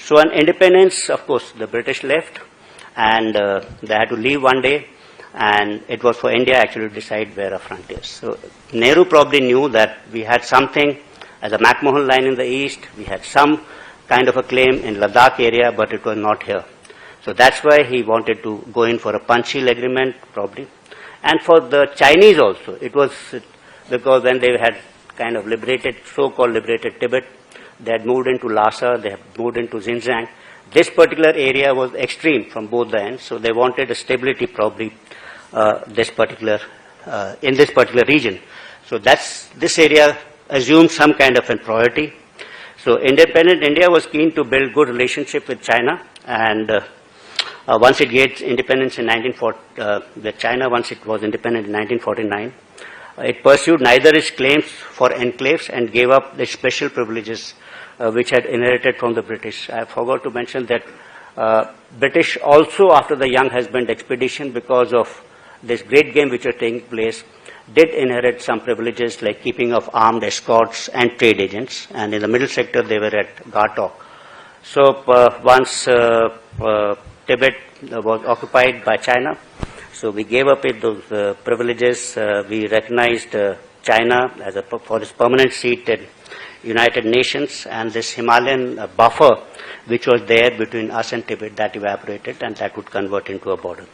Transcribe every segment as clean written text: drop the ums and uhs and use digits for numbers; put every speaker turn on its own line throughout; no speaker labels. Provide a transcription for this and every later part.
So on independence, of course, the British left, and they had to leave one day, and it was for India actually to decide where our frontiers. So Nehru probably knew that we had something as a McMahon line in the east, we had some kind of a claim in Ladakh area, but it was not here. So that's why he wanted to go in for a Panchsheel agreement, probably. And for the Chinese also, it was because when they had kind of liberated, so-called liberated Tibet, they had moved into Lhasa, they had moved into Xinjiang. This particular area was extreme from both the ends, so they wanted a stability probably in this particular region. So this area assumed some kind of a priority. So independent India was keen to build good relationship with China, and once it gets independence in 1940, with China, once it was independent in 1949, it pursued neither its claims for enclaves and gave up the special privileges which had inherited from the British. I forgot to mention that British also, after the Young Husband expedition, because of this great game which was taking place, did inherit some privileges like keeping of armed escorts and trade agents, and in the middle sector they were at Ghatok. So once Tibet was occupied by China, so we gave up those privileges. We recognized China as for its permanent seat in United Nations, and this Himalayan buffer which was there between us and Tibet, that evaporated, and that would convert into a border.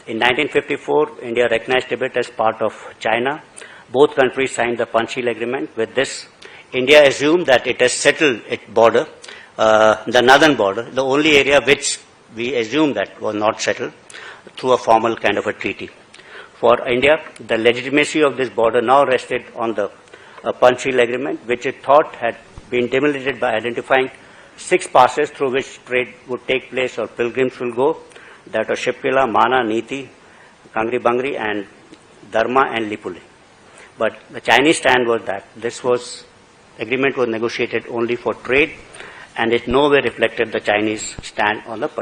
In 1954, India recognized Tibet as part of China. Both countries signed the Panchsheel agreement. With this, India assumed that it has settled its border, the northern border, the only area which we assumed that was not settled, through a formal kind of a treaty. For India, the legitimacy of this border now rested on the Panchsheel agreement, which it thought had been demolited by identifying 6 passes through which trade would take place or pilgrims will go. That are Shipkila, Mana, Niti, Kangri Bangri, and Dharma and Lipuli. But the Chinese stand was that this agreement was negotiated only for trade, and it nowhere reflected the Chinese stand on the